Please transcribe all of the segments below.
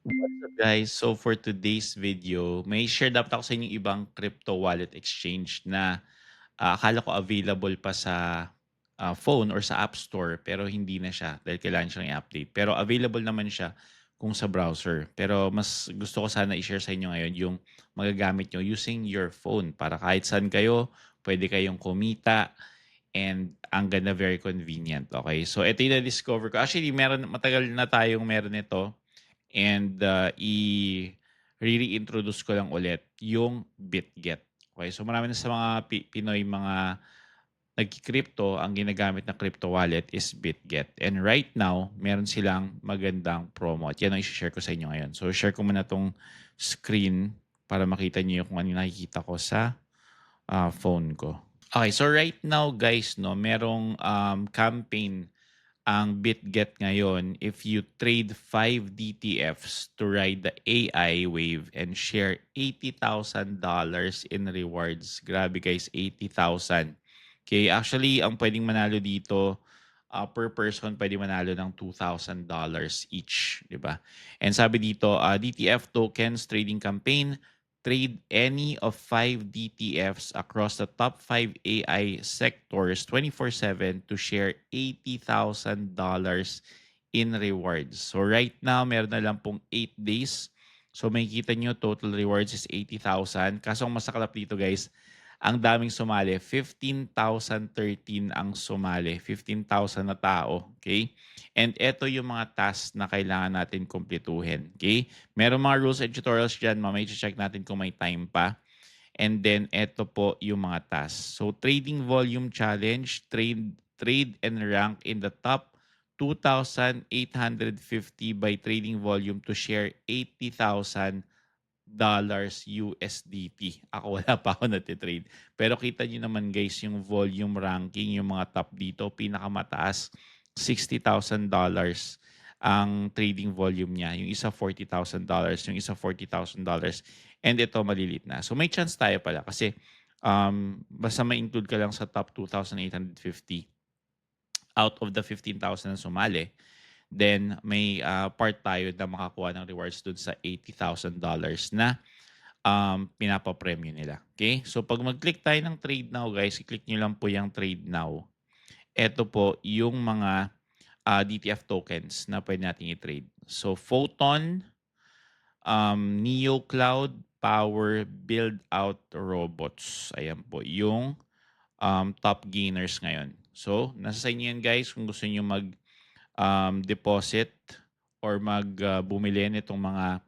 What's up guys? So for today's video, may share dapat ako sa inyo ibang crypto wallet exchange na akala ko available pa sa phone or sa App Store pero hindi na siya dahil kailangan siyang i-update. Pero available naman siya kung sa browser. Pero mas gusto ko sana i-share sa inyo ngayon yung magagamit nyo using your phone para kahit saan kayo, pwede kayong kumita and ang ganda, very convenient. Okay, so ito yung na-discover ko. Actually, matagal na tayong meron ito and i-reintroduce ko lang ulit yung BitGet. Okay, so marami na sa mga Pinoy mga nagki-crypto, ang ginagamit na crypto wallet is BitGet. And right now, meron silang magandang promo. At yan ang i-share ko sa inyo ngayon. So share ko muna tong screen para makita niyo kung ano yung nakikita ko sa phone ko. Okay, so right now guys, no, merong campaign ang BitGet ngayon. If you trade 5 DTFs to ride the AI wave and share $80,000 in rewards. Grabe guys, 80,000. Okay, actually, ang pwedeng manalo dito, per person, pwede manalo ng $2,000 each, di ba? And sabi dito, DTF tokens trading campaign, trade any of 5 DTFs across the top 5 AI sectors 24/7 to share $80,000 in rewards. So right now, meron na lang pong 8 days. So makikita nyo, total rewards is 80,000. Kaso ang masaklap dito guys, ang daming sumali. 15,013 ang sumali. 15,000 na tao. Okay? And ito yung mga tasks na kailangan natin kumpletuhin. Okay? Meron mga rules and tutorials dyan. Mamaya check natin kung may time pa. And then, ito po yung mga tasks. So, trading volume challenge, trade and rank in the top 2,850 by trading volume to share $80,000 USDT. Ako wala pa ako natitrade. Pero kita nyo naman guys, yung volume ranking, yung mga top dito, pinakamataas, $60,000 ang trading volume niya. Yung isa $40,000, yung isa $40,000. And ito malilit na. So may chance tayo pala kasi basta ma-include ka lang sa top 2,850 out of the 15,000 na sumali, then may part tayo na makakuha ng rewards dun sa $80,000 na pinapapremyo nila. Okay? So pag mag-click tayo ng trade now guys, i-click nyo lang po yung trade now. Ito po yung mga DTF tokens na pwede natin i-trade. So Photon, Neo Cloud, Power, Build Out Robots. Ayan po yung top gainers ngayon. So nasa sa inyo yan guys kung gusto niyo mag deposit or bumili nitong mga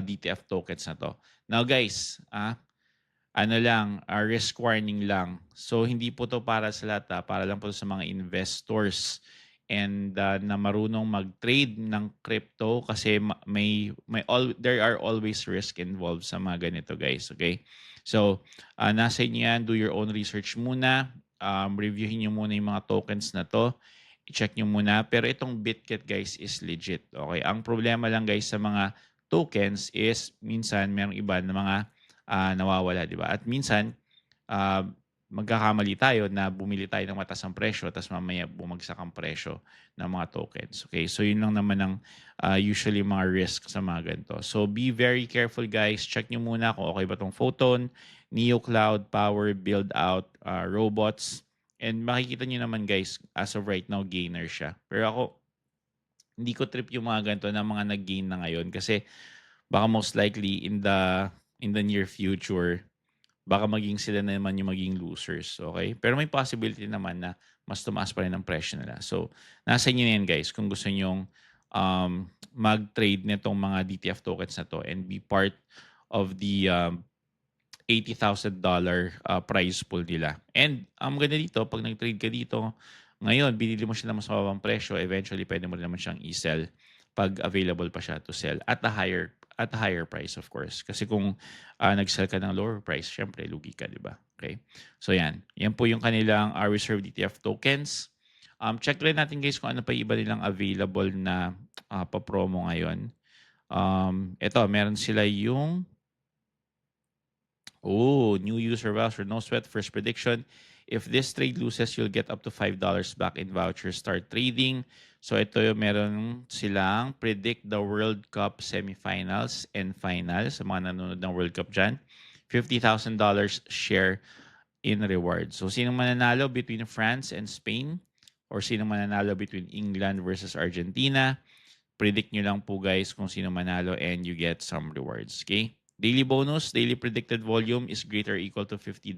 DTF tokens na to. Now guys, ano lang, risk warning lang. So hindi po to para sa lahat, para lang po sa mga investors and na marunong mag-trade ng crypto kasi there are always risk involved sa mga ganito guys, okay? So nasa inyo yan, do your own research muna, reviewin nyo muna yung mga tokens na to, i-check nyo muna. Pero itong BitGet guys is legit, okay? Ang problema lang guys sa mga tokens is minsan merong iba na mga nawawala, di ba? At minsan, uh, magkakamali tayo na bumili tayo ng mataas ang presyo tapos mamaya bumagsak ang presyo ng mga tokens. Okay, so yun lang naman ang usually mga risk sa mga ganito. So be very careful guys. Check nyo muna kung okay ba tong Photon, Neo Cloud, Power, Build Out, Robots. And makikita nyo naman guys, as of right now, gainer siya. Pero ako, hindi ko trip yung mga ganito na mga nag-gain na ngayon kasi baka most likely in the near future, baka maging sila na naman yung maging losers, okay? Pero may possibility naman na mas tumaas pa rin ang presyo nila. So, nasa inyo na yan guys kung gusto nyong mag-trade nitong mga DTF tokens na to and be part of the $80,000 prize pool nila. And ang maganda dito, pag nag-trade ka dito, ngayon, binili mo siya ng mas mababang presyo, eventually pwede mo rin naman siyang i-sell pag available pa siya to sell at a higher price of course. Kasi kung nag-sell ka ng lower price, syempre lugi ka, di ba? Okay? So yan. Yan po yung kanilang reserve DTF tokens. Check rin natin guys kung ano pa iba nilang available na pa-promo ngayon. Ito, meron sila yung new user voucher, no sweat, first prediction, If this trade loses, you'll get up to $5 back in vouchers. Start trading. So ito yung meron silang predict the World Cup semifinals and finals. Sa mga nanonood ng World Cup dyan, $50,000 share in rewards. So sino mananalo between France and Spain? Or sino mananalo between England versus Argentina? Predict nyo lang po guys kung sino manalo and you get some rewards. Okay? Daily bonus, daily predicted volume is greater or equal to $50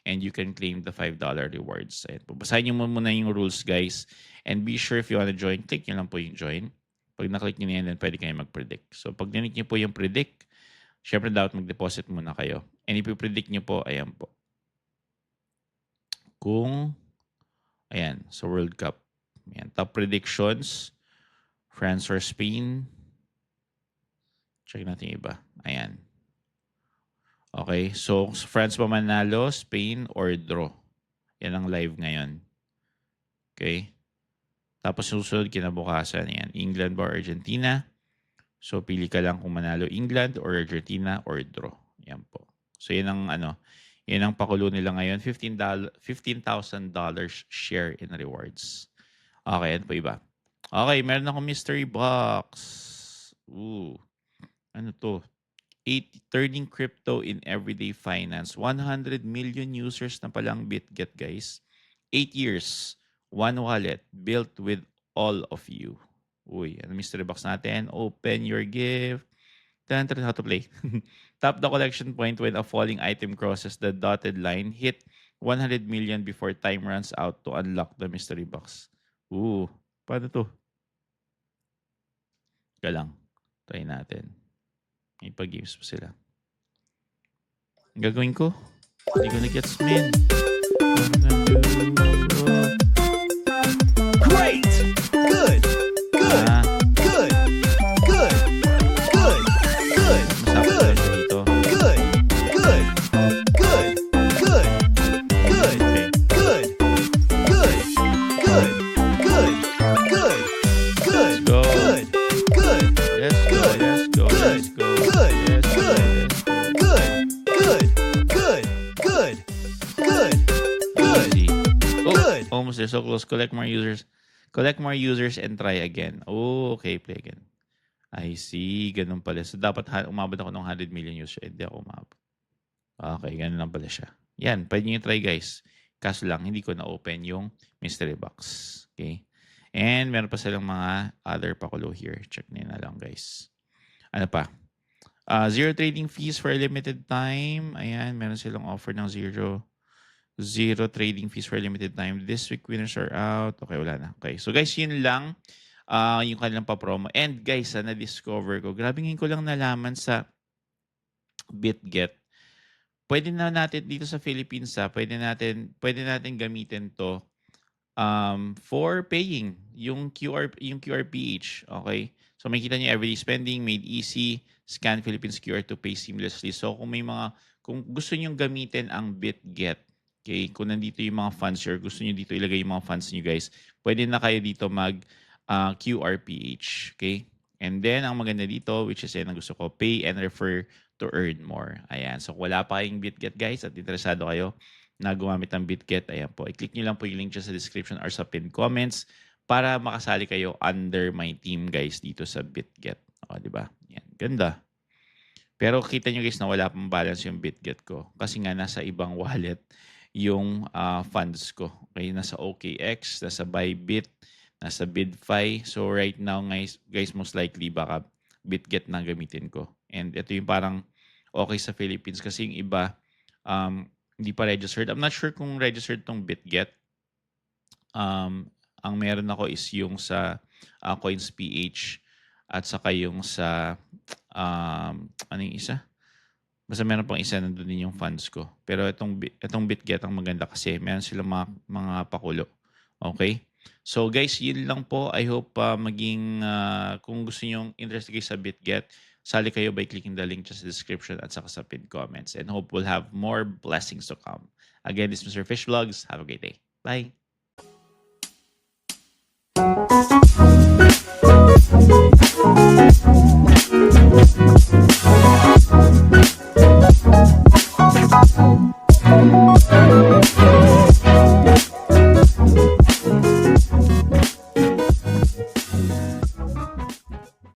and you can claim the $5 rewards. Ayan po. Basahin nyo muna yung rules guys and be sure if you want to join, click nyo lang po yung join. Pag na-click nyo na yan, then pwede kayo mag-predict. So pag ninik nyo po yung predict, syempre dapat mag-deposit muna kayo. And if you predict nyo po, ayan po. Kung, ayan, sa World Cup. Ayan, top predictions, France or Spain. Check natin yung iba. Ayan. Okay. So, France ba manalo, Spain, or draw? Yan ang live ngayon. Okay. Tapos susunod kinabukasan. Ayan. England ba or Argentina? So, pili ka lang kung manalo England or Argentina or draw. Yan po. So, yan ang yan ang pakulo nila ngayon. $15,000 share in rewards. Okay. Yan po iba. Okay, meron ako mystery box. Ooh. Ano to? turning crypto in everyday finance. 100 million users na palang BitGet, guys. 8 years. One wallet built with all of you. Uy, ano mystery box natin? Open your gift. How to play. Tap the collection point when a falling item crosses the dotted line. Hit 100 million before time runs out to unlock the mystery box. Ooh, paano to? Ika lang. Try natin. May pag-games pa sila. Ang gagawin ko? Hindi ko na-gets, man. Great! Good! Good! Good! Good! Good! Good! Masama siya dito. Good! Good! Good! Good! Good! Okay. Good! Good! Good! Good! Good! Good! Go. Good! Good! Let's go. Let's go. Let's go. Good. Let's go. Good. Let's go. Good! Good! Good! Good! Good! Good! Easy. Oh, Good. almost there. So close. Collect more users. Collect more users and try again. Oh, okay. Play again. I see. Ganun pala. So, dapat umabot ako ng 100 million users. Hindi ako umabot. Okay. Ganun lang pala siya. Yan. Pwede nyo try, guys. Kaso lang, hindi ko na-open yung mystery box. Okay? And meron pa silang mga other pakulo here. Check nyo na lang, guys. Ano pa? Zero trading fees for a limited time. Ayan. Meron silang offer ng zero trading fees for a limited time. This week, winners are out. Okay, wala na. Okay. So, guys, yun lang. Yung kanilang pa-promo. And, guys, na-discover ko. Grabe ngayon ko lang nalaman sa BitGet. Pwede na natin dito sa Philippines, pwede natin gamitin to for paying yung QRPH. Okay? So, makikita niyo everyday spending, made easy, scan Philippines QR to pay seamlessly. So, kung gusto niyo gamitin ang BitGet, okay, kung nandito yung mga funds or gusto niyo dito ilagay yung mga funds niyo, guys, pwede na kayo dito mag QRPH. Okay? And then, ang maganda dito, which is yan ang gusto ko, pay and refer to earn more. Ayan. So, kung wala pa kayong BitGet, guys, at interesado kayo na gumamit ng BitGet, ayan po. I-click nyo lang po yung link dyan sa description or sa pinned comments para makasali kayo under my team, guys, dito sa BitGet. O, diba? Yan. Ganda. Pero kita nyo, guys, na wala pang balance yung BitGet ko. Kasi nga, nasa ibang wallet yung funds ko. Okay? Nasa OKX, nasa Bybit, nasa BitFi. So, right now, guys, most likely, baka BitGet na gamitin ko. And ito yung parang okay sa Philippines kasi yung iba hindi pa registered. I'm not sure kung registered tong BitGet. Ang meron ako is yung sa CoinsPH at saka yung sa ano yung isa? Basta meron pang isa nandun din yung funds ko. Pero itong BitGet ang maganda kasi meron silang mga pakulo. Okay? So guys, yun lang po. I hope kung gusto niyo interested kayo sa BitGet, sali kayo by clicking the link just in the description at saka sa pinned comments. And hope we'll have more blessings to come. Again, this is Mr. Fish Vlogs. Have a great day. Bye.